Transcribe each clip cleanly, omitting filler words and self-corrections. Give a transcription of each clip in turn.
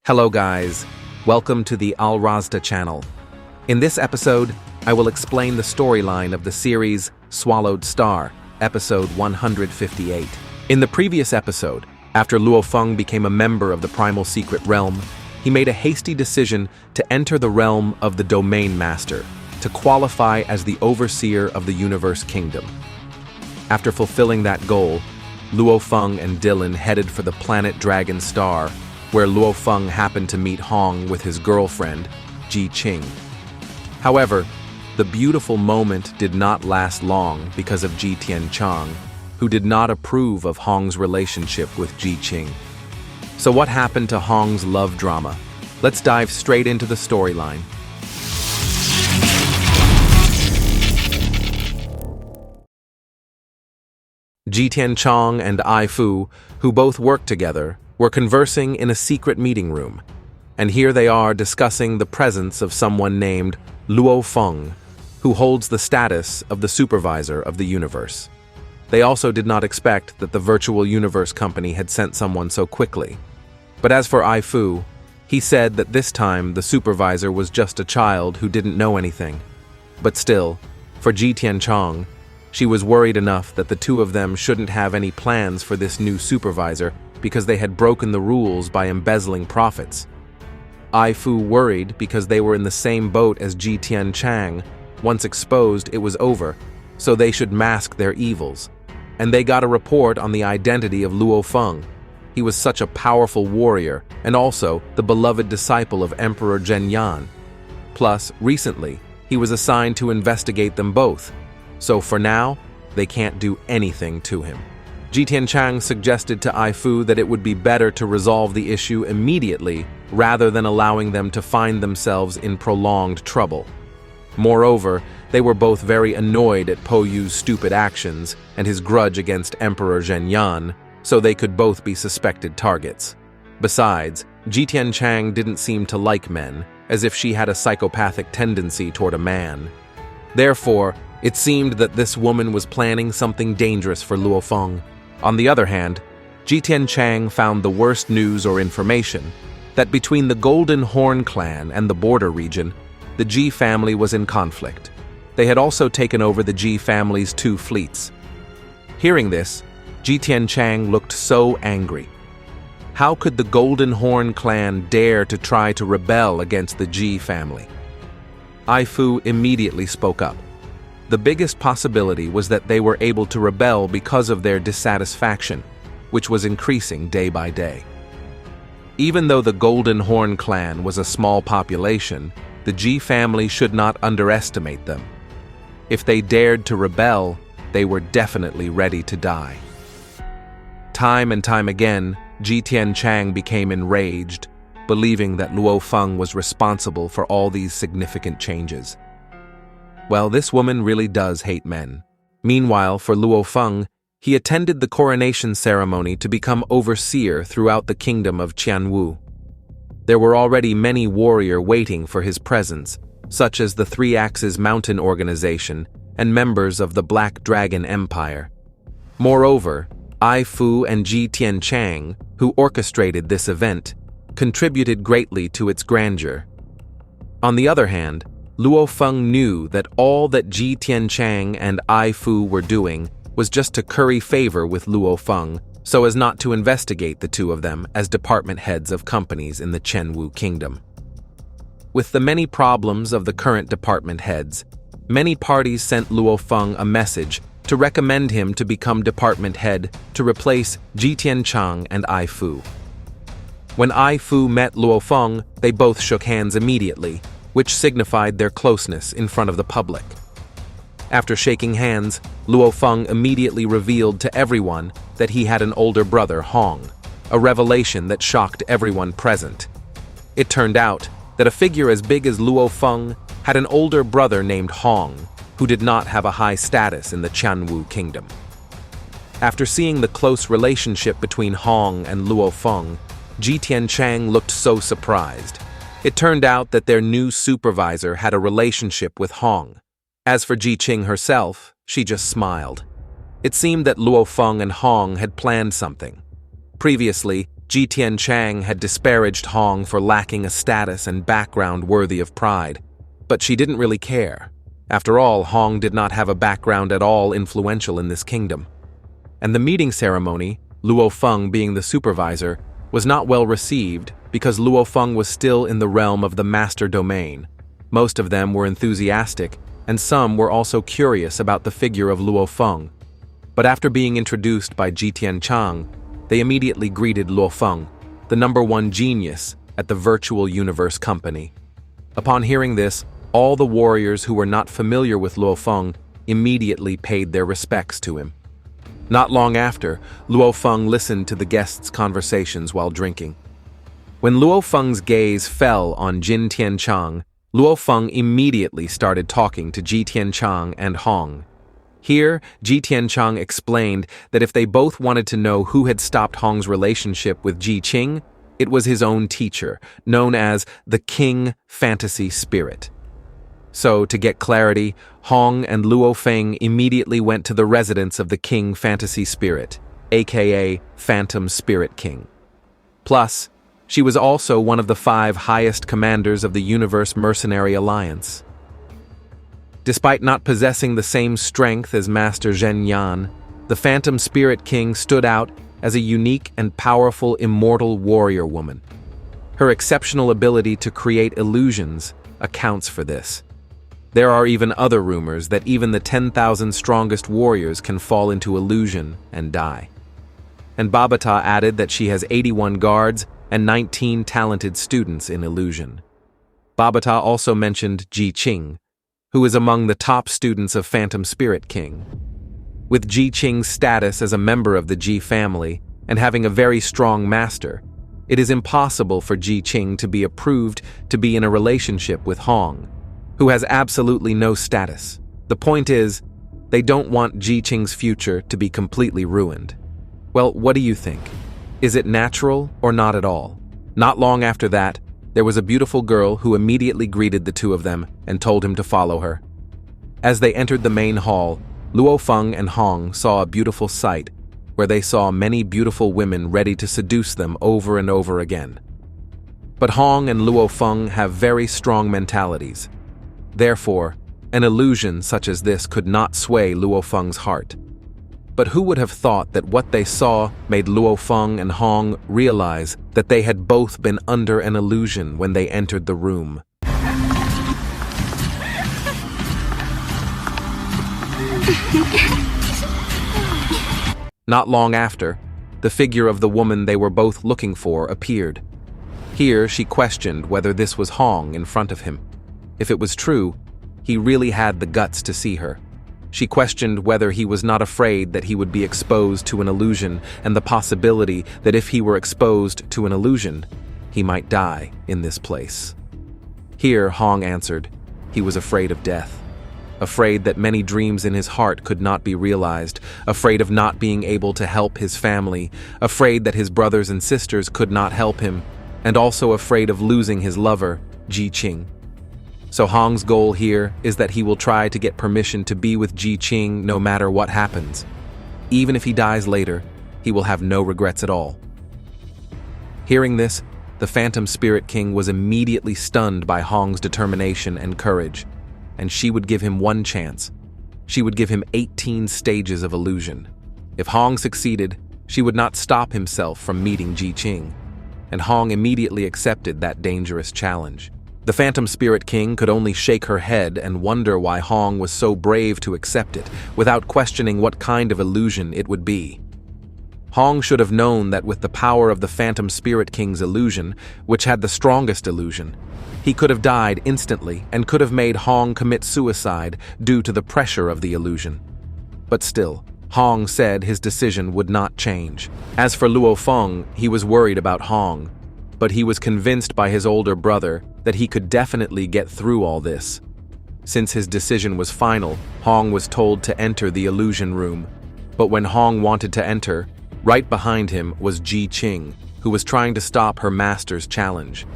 Hello guys, welcome to the Al-Razda channel. In this episode, I will explain the storyline of the series SwallowedStar, episode 158. In the previous episode, after Luofeng became a member of the Primal Secret Realm, he made a hasty decision to enter the realm of the Domain Master, to qualify as the overseer of the Universe Kingdom. After fulfilling that goal, Luofeng and Dylan headed for the planet Dragon Star, where Luofeng happened to meet Hong with his girlfriend, Ji Qing. However, the beautiful moment did not last long because of Ji Tianchang, who did not approve of Hong's relationship with Ji Qing. So what happened to Hong's love drama? Let's dive straight into the storyline. Ji Tianchang and Ai Fu, who both worked together, were conversing in a secret meeting room, and here they are discussing the presence of someone named Luofeng, who holds the status of the supervisor of the universe. They also did not expect that the virtual universe company had sent someone so quickly. But as for Ai Fu, he said that this time the supervisor was just a child who didn't know anything. But still, for Ji Tianchang, she was worried enough that the two of them shouldn't have any plans for this new supervisor because they had broken the rules by embezzling profits. Ai Fu worried because they were in the same boat as Ji Tianchang. Once exposed, it was over, so they should mask their evils. And they got a report on the identity of Luofeng. He was such a powerful warrior, and also the beloved disciple of Emperor Zhenyan. Plus, recently, he was assigned to investigate them both. So for now, they can't do anything to him. Ji Tianchang suggested to Ai Fu that it would be better to resolve the issue immediately rather than allowing them to find themselves in prolonged trouble. Moreover, they were both very annoyed at Po Yu's stupid actions and his grudge against Emperor Zhenyan, so they could both be suspected targets. Besides, Ji Tianchang didn't seem to like men, as if she had a psychopathic tendency toward a man. Therefore, it seemed that this woman was planning something dangerous for Luofeng. On the other hand, Ji Tianchang found the worst news or information that between the Golden Horn clan and the border region, the Ji family was in conflict. They had also taken over the Ji family's 2 fleets. Hearing this, Ji Tianchang looked so angry. How could the Golden Horn clan dare to try to rebel against the Ji family? Ai Fu immediately spoke up. The biggest possibility was that they were able to rebel because of their dissatisfaction, which was increasing day by day. Even though the Golden Horn clan was a small population, the Ji family should not underestimate them. If they dared to rebel, they were definitely ready to die. Time and time again, Ji Tianchang became enraged, believing that Luofeng was responsible for all these significant changes. Well, this woman really does hate men. Meanwhile, for Luofeng, he attended the coronation ceremony to become overseer throughout the kingdom of Qianwu. There were already many warriors waiting for his presence, such as the Three Axes Mountain Organization and members of the Black Dragon Empire. Moreover, Ai Fu and Ji Tianchang, who orchestrated this event, contributed greatly to its grandeur. On the other hand, Luofeng knew that all that Ji Tianchang and Ai Fu were doing was just to curry favor with Luofeng so as not to investigate the two of them as department heads of companies in the Qianwu kingdom. With the many problems of the current department heads, many parties sent Luofeng a message to recommend him to become department head to replace Ji Tianchang and Ai Fu. When Ai Fu met Luofeng, they both shook hands immediately, which signified their closeness in front of the public. After shaking hands, Luofeng immediately revealed to everyone that he had an older brother, Hong, a revelation that shocked everyone present. It turned out that a figure as big as Luofeng had an older brother named Hong, who did not have a high status in the Qianwu kingdom. After seeing the close relationship between Hong and Luofeng, Ji Tianchang looked so surprised. It turned out that their new supervisor had a relationship with Hong. As for Ji Qing herself, she just smiled. It seemed that Luofeng and Hong had planned something. Previously, Jitian Chang had disparaged Hong for lacking a status and background worthy of pride, but she didn't really care. After all, Hong did not have a background at all influential in this kingdom. And the meeting ceremony, Luofeng being the supervisor, was not well received because Luofeng was still in the realm of the master domain. Most of them were enthusiastic, and some were also curious about the figure of Luofeng. But after being introduced by Jitian Chang, they immediately greeted Luofeng, the #1 genius at the virtual universe company. Upon hearing this, all the warriors who were not familiar with Luofeng immediately paid their respects to him. Not long after, Luofeng listened to the guests' conversations while drinking. When Luofeng's gaze fell on Jin Tianchang, Luofeng immediately started talking to Ji Tianchang and Hong. Here, Ji Tianchang explained that if they both wanted to know who had stopped Hong's relationship with Ji Qing, it was his own teacher, known as the King Fantasy Spirit. So, to get clarity, Hong and Luofeng immediately went to the residence of the King Fantasy Spirit, aka Phantom Spirit King. Plus, she was also one of the 5 highest commanders of the Universe Mercenary Alliance. Despite not possessing the same strength as Master Zhen Yan, the Phantom Spirit King stood out as a unique and powerful immortal warrior woman. Her exceptional ability to create illusions accounts for this. There are even other rumors that even the 10,000 strongest warriors can fall into illusion and die. And Babata added that she has 81 guards and 19 talented students in illusion. Babata also mentioned Ji Qing, who is among the top students of Phantom Spirit King. With Ji Qing's status as a member of the Ji family and having a very strong master, it is impossible for Ji Qing to be approved to be in a relationship with Hong, who has absolutely no status. The point is, they don't want Ji Qing's future to be completely ruined. Well, what do you think? Is it natural or not at all? Not long after that, there was a beautiful girl who immediately greeted the two of them and told him to follow her. As they entered the main hall, Luofeng and Hong saw a beautiful sight where they saw many beautiful women ready to seduce them over and over again. But Hong and Luofeng have very strong mentalities. Therefore, an illusion such as this could not sway Luofeng's heart. But who would have thought that what they saw made Luofeng and Hong realize that they had both been under an illusion when they entered the room? Not long after, the figure of the woman they were both looking for appeared. Here she questioned whether this was Hong in front of him. If it was true, he really had the guts to see her. She questioned whether he was not afraid that he would be exposed to an illusion and the possibility that if he were exposed to an illusion, he might die in this place. Here Hong answered, he was afraid of death. Afraid that many dreams in his heart could not be realized, afraid of not being able to help his family, afraid that his brothers and sisters could not help him, and also afraid of losing his lover, Ji Qing. So Hong's goal here is that he will try to get permission to be with Ji Qing no matter what happens. Even if he dies later, he will have no regrets at all. Hearing this, the Phantom Spirit King was immediately stunned by Hong's determination and courage, and she would give him one chance. She would give him 18 stages of illusion. If Hong succeeded, she would not stop himself from meeting Ji Qing, and Hong immediately accepted that dangerous challenge. The Phantom Spirit King could only shake her head and wonder why Hong was so brave to accept it, without questioning what kind of illusion it would be. Hong should have known that with the power of the Phantom Spirit King's illusion, which had the strongest illusion, he could have died instantly and could have made Hong commit suicide due to the pressure of the illusion. But still, Hong said his decision would not change. As for Luofeng, he was worried about Hong, but he was convinced by his older brother that he could definitely get through all this. Since his decision was final, Hong was told to enter the illusion room. But when Hong wanted to enter, right behind him was Ji Qing, who was trying to stop her master's challenge.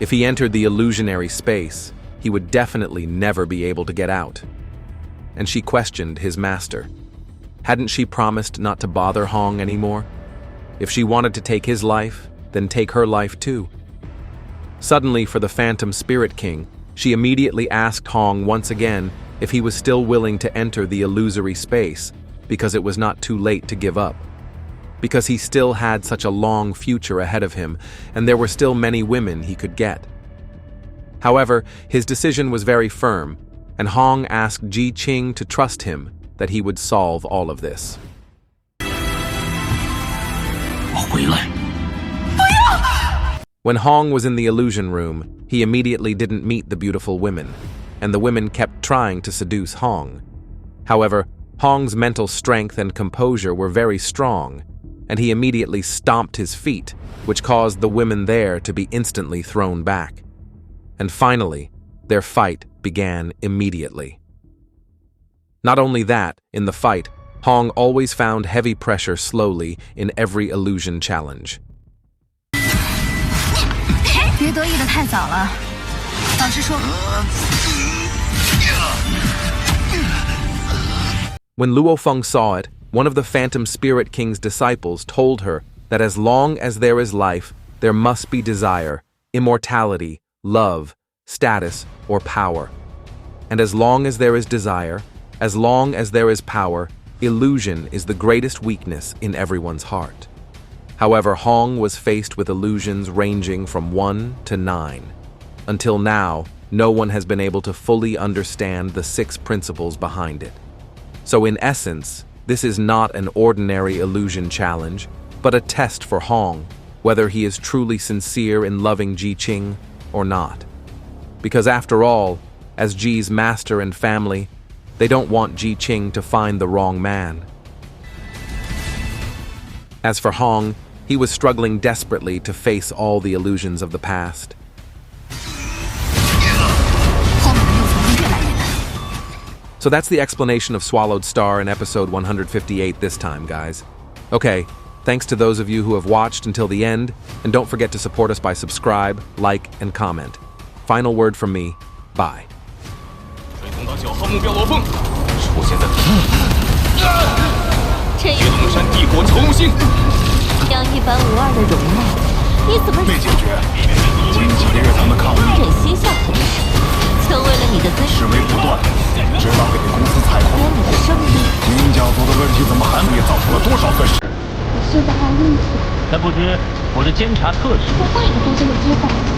If he entered the illusionary space, he would definitely never be able to get out. And she questioned his master. Hadn't she promised not to bother Hong anymore? If she wanted to take his life, then take her life too. Suddenly, for the Phantom Spirit King, she immediately asked Hong once again if he was still willing to enter the illusory space, because it was not too late to give up. Because he still had such a long future ahead of him, and there were still many women he could get. However, his decision was very firm, and Hong asked Ji Qing to trust him that he would solve all of this. When Hong was in the illusion room, he immediately didn't meet the beautiful women, and the women kept trying to seduce Hong. However, Hong's mental strength and composure were very strong, and he immediately stomped his feet, which caused the women there to be instantly thrown back. And finally, their fight began immediately. Not only that, in the fight, Hong always found heavy pressure slowly in every illusion challenge. When Luofeng saw it, one of the Phantom Spirit King's disciples told her that as long as there is life, there must be desire, immortality, love, status, or power. And as long as there is desire, as long as there is power, illusion is the greatest weakness in everyone's heart. However, Hong was faced with illusions ranging from 1 to 9. Until now, no one has been able to fully understand the 6 principles behind it. So in essence, this is not an ordinary illusion challenge, but a test for Hong, whether he is truly sincere in loving Ji Qing or not. Because after all, as Ji's master and family, they don't want Ji Qing to find the wrong man. As for Hong, he was struggling desperately to face all the illusions of the past. So that's the explanation of SwallowedStar in episode 158 this time, guys. Okay, thanks to those of you who have watched until the end, and don't forget to support us by subscribe, like, and comment. Final word from me, bye. 这一龙山帝国重新将一般无二的容貌，你怎么没解决？近几个月咱们抗议，忍心向同事，就为了你的尊严，示威不断，直到给公司踩空。你的生命，您家族的问题怎么还没造成了多少损失？我是在按运气。但不知我的监察特使，我再也不这么接待。